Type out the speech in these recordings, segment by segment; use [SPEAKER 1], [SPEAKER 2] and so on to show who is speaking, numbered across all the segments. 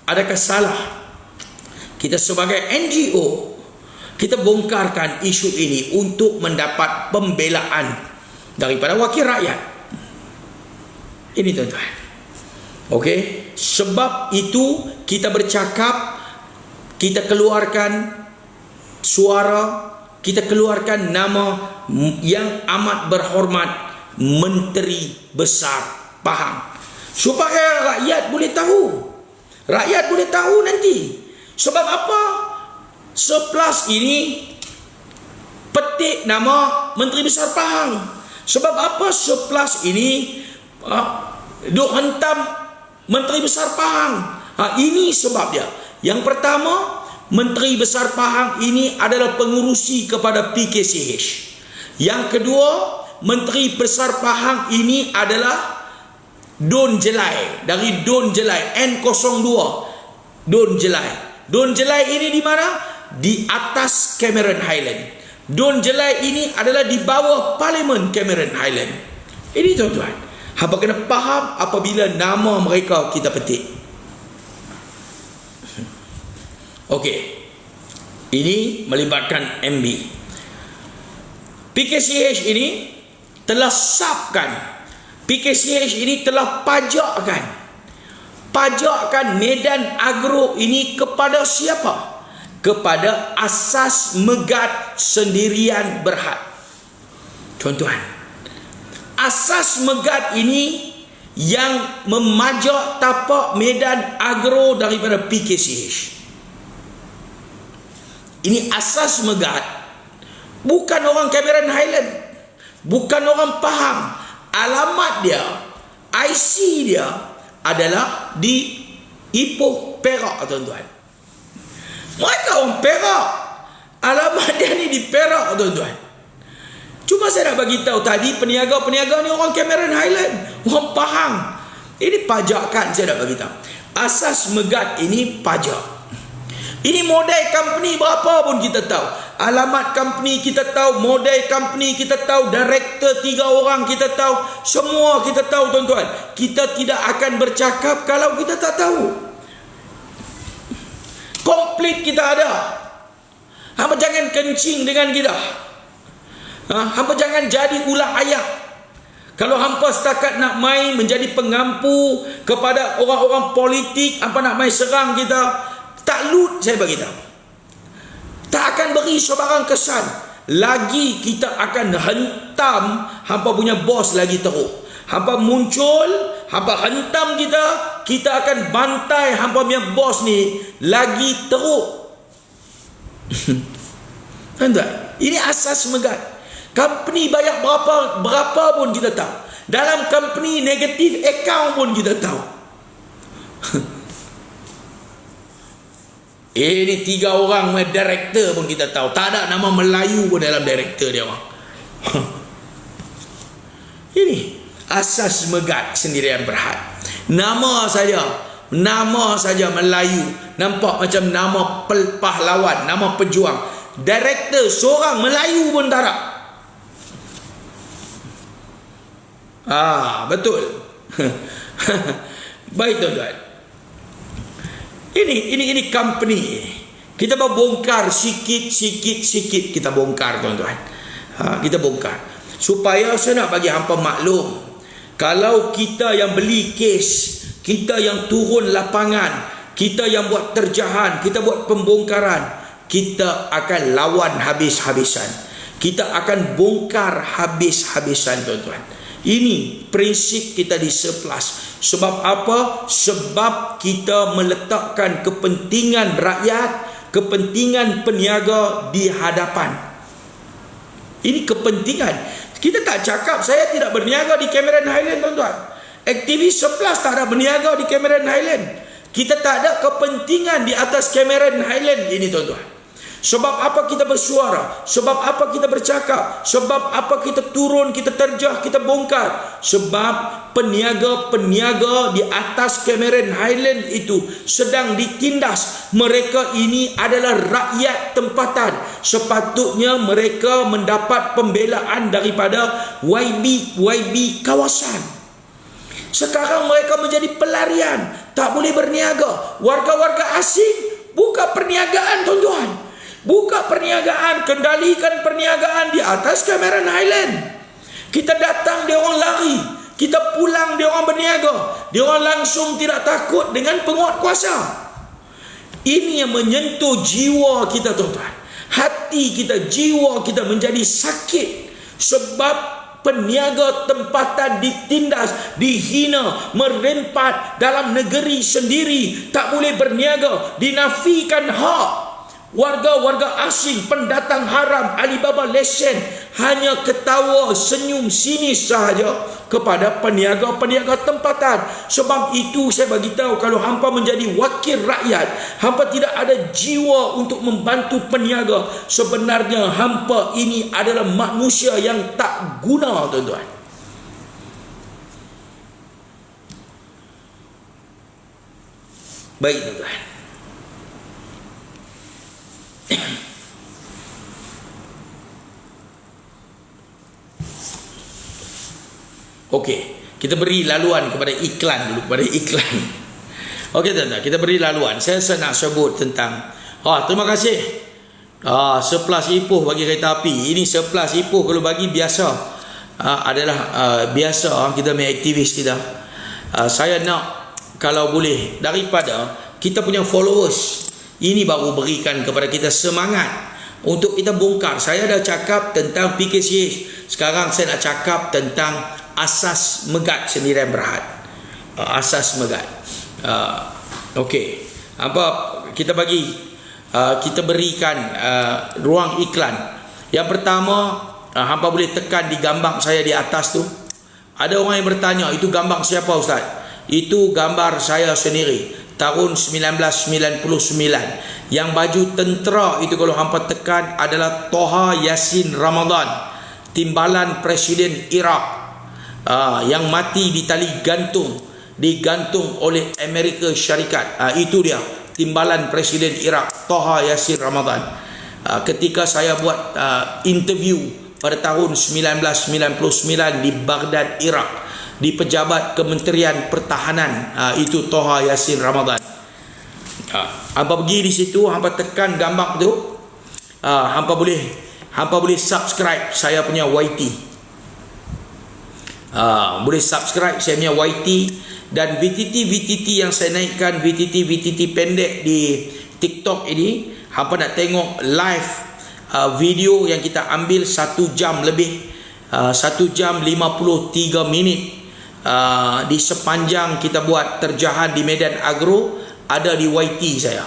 [SPEAKER 1] adakah salah kita sebagai NGO kita bongkarkan isu ini untuk mendapat pembelaan daripada wakil rakyat? Ini tuan-tuan. Okey, sebab itu kita bercakap, kita keluarkan suara, kita keluarkan nama yang amat berhormat Menteri Besar Pahang, supaya rakyat boleh tahu. Rakyat boleh tahu nanti. Sebab apa? Surplus ini petik nama Menteri Besar Pahang. Sebab apa surplus ini duk hentam Menteri Besar Pahang? Ini sebab dia. Yang pertama, Menteri Besar Pahang ini adalah pengurusi kepada PKCH. Yang kedua, Menteri Besar Pahang ini adalah Don Jelai, dari Don Jelai N02 Don Jelai. Don Jelai ini di mana? Di atas Cameron Highland. Don Jelai ini adalah di bawah Parlimen Cameron Highland. Ini tuan-tuan, hangpa kena faham apabila nama mereka kita petik. Okey, ini melibatkan MB. PKCH ini telah sapkan, PKCH ini telah pajakkan Medan Agro ini kepada siapa? Kepada Asas Megat Sendirian Berhad. Tuan-tuan, Asas Megat ini yang memajak tapak Medan Agro daripada PKCH. Ini Asas Megat, bukan orang Cameron Highland, bukan orang Pahang. Alamat dia, IC dia adalah di Ipoh, Perak, tuan-tuan. Mereka orang Perak. Alamat dia ni di Perak, tuan-tuan. Cuma saya nak bagi tahu tadi, peniaga-peniaga ni orang Cameron Highland, orang Pahang. Ini pajakan, saya nak bagi tahu. Asas Megat ini pajak. Ini model company berapa pun kita tahu. Alamat company kita tahu, model company kita tahu, director 3 orang kita tahu, semua kita tahu, tuan-tuan. Kita tidak akan bercakap kalau kita tak tahu. Komplit kita ada. Hampa jangan kencing dengan kita. Hampa jangan jadi ulah ayat. Kalau hampa setakat nak main menjadi pengampu kepada orang-orang politik, hampa nak main serang kita, tak lut, saya bagi tahu. Tak akan beri sebarang kesan. Lagi kita akan hentam hampa punya bos lagi teruk. Hampa muncul, hampa hentam kita akan bantai hampa punya bos ni lagi teruk. Tuan-tuan, ini Asas Megat. Company bayar berapa pun kita tahu. Dalam company negatif account pun kita tahu. Ini 3 orang director pun kita tahu. Tak ada nama Melayu pun dalam director dia orang. Ini Asas Megat Sendirian Berhad. Nama saja Melayu, nampak macam nama pahlawan, nama pejuang. Director seorang Melayu pun tak ada. Betul. Baik, tuan-tuan. Ini company. Kita bongkar sikit kita bongkar, tuan-tuan. Kita bongkar supaya saya nak bagi hampa maklum. Kalau kita yang beli kes, kita yang turun lapangan, kita yang buat terjahan, kita buat pembongkaran, kita akan lawan habis-habisan. Kita akan bongkar habis-habisan, tuan-tuan. Ini prinsip kita di surplus. Sebab apa? Sebab kita meletakkan kepentingan rakyat, kepentingan peniaga di hadapan. Ini kepentingan. Kita tak cakap saya tidak berniaga di Cameron Highland, tuan-tuan. Aktivis surplus tak ada berniaga di Cameron Highland. Kita tak ada kepentingan di atas Cameron Highland ini, tuan-tuan. Sebab apa kita bersuara? Sebab apa kita bercakap? Sebab apa kita turun, kita terjah, kita bongkar? Sebab peniaga-peniaga di atas Cameron Highland itu sedang ditindas. Mereka ini adalah rakyat tempatan. Sepatutnya mereka mendapat pembelaan daripada YB kawasan. Sekarang mereka menjadi pelarian. tak boleh berniaga. Warga-warga asing buka perniagaan, tuan-tuan. Buka perniagaan, kendalikan perniagaan di atas Cameron Highland. Kita datang, dia orang lari. Kita pulang, dia orang berniaga. Dia orang langsung tidak takut dengan penguat kuasa. Ini yang menyentuh jiwa kita, tuan-tuan. Hati kita, jiwa kita menjadi sakit sebab peniaga tempatan ditindas, dihina, merempat dalam negeri sendiri, tak boleh berniaga, dinafikan hak. Warga-warga asing, pendatang haram, Alibaba lesen, hanya ketawa, senyum sinis sahaja kepada peniaga-peniaga tempatan. Sebab itu saya bagi tahu, kalau hampa menjadi wakil rakyat, hampa tidak ada jiwa untuk membantu peniaga. Sebenarnya hampa ini adalah manusia yang tak guna, tuan-tuan. Baik, tuan-tuan. Okey, kita beri laluan kepada iklan dulu, kepada iklan. Okey, tuan-tuan, kita beri laluan. Saya nak sebut tentang terima kasih. Surplus Ipoh bagi kereta api. Ini surplus Ipoh kalau bagi biasa adalah biasa kita punya aktivis kita. Saya nak kalau boleh daripada kita punya followers ini baru berikan kepada kita semangat untuk kita bongkar. Saya dah cakap tentang PKCH. Sekarang saya nak cakap tentang asas Megat Sendirian Berhad. Asas Megat. Okey. Apa kita bagi kita berikan ruang iklan. Yang pertama, hampa boleh tekan di gambar saya di atas tu. Ada orang yang bertanya, itu gambar siapa, Ustaz? Itu gambar saya sendiri. Tahun 1999. Yang baju tentera itu kalau hampa tekan adalah Toha Yasin Ramadan, timbalan Presiden Iraq, yang mati di tali gantung, digantung oleh Amerika Syarikat. Itu dia, timbalan Presiden Iraq, Toha Yasin Ramadan. Ketika saya buat interview pada tahun 1999 di Baghdad, Iraq, di pejabat Kementerian Pertahanan, itu Toha Yasin Ramadan. Hampa pergi di situ, hampa tekan gambar tu, hampa boleh subscribe saya punya YT. Boleh subscribe saya punya YT. Dan VTT yang saya naikkan, VTT pendek di TikTok ini, hampa nak tengok live video yang kita ambil 1 jam lebih, 1 jam 53 minit. Di sepanjang kita buat terjahan di Medan Agro, ada di YT saya.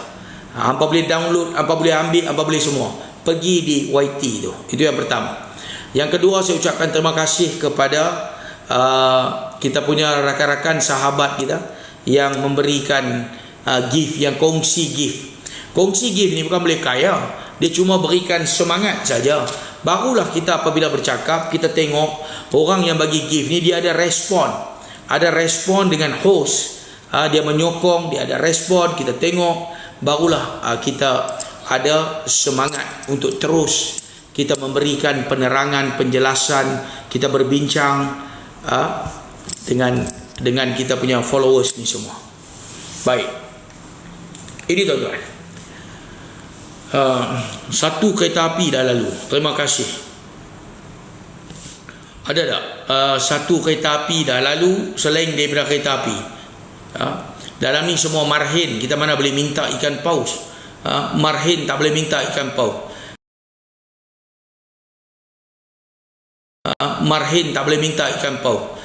[SPEAKER 1] Hampa boleh download, hampa boleh ambil, hampa boleh semua. Pergi di YT tu. Itu yang pertama. Yang kedua, saya ucapkan terima kasih kepada kita punya rakan-rakan sahabat kita yang memberikan gift, yang kongsi gift. Kongsi gift ni bukan boleh kaya, dia cuma berikan semangat saja. Barulah kita apabila bercakap, kita tengok orang yang bagi gift ni dia ada respon. Ada respon dengan host. Dia menyokong, dia ada respon, kita tengok, barulah kita ada semangat untuk terus kita memberikan penerangan, penjelasan, kita berbincang dengan kita punya followers ni semua. Baik, ini tuan-tuan, satu kereta api dah lalu. Terima kasih. Ada tak satu kereta api dah lalu selain daripada kereta api? Dalam ni semua marhin. Kita mana boleh minta ikan paus? Marhin tak boleh minta ikan paus. Marhin tak boleh minta ikan paus.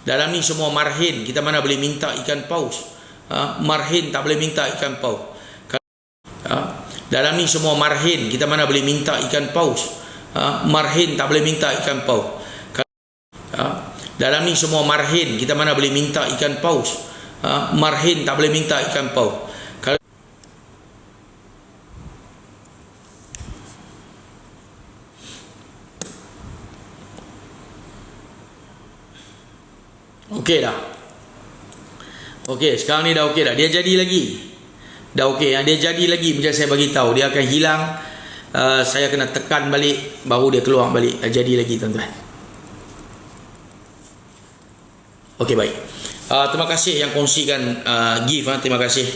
[SPEAKER 1] Dalam ni semua marhin. Kita mana boleh minta ikan paus? Marhin tak boleh minta ikan paus. Dalam ni semua marhin. Kita mana boleh minta ikan paus? Marhin tak boleh minta ikan paus. Dalam ni semua marhin. Kita mana boleh minta ikan paus? Marhin tak boleh minta ikan paus. Okey dah. Okey, sekarang ni dah okey dah. Dia jadi lagi. Dah okey, dia jadi lagi macam saya bagi tahu. Dia akan hilang. Saya kena tekan balik baru dia keluar balik. Dah jadi lagi, tuan-tuan. Okey, baik. Terima kasih yang kongsikan gift. Terima kasih.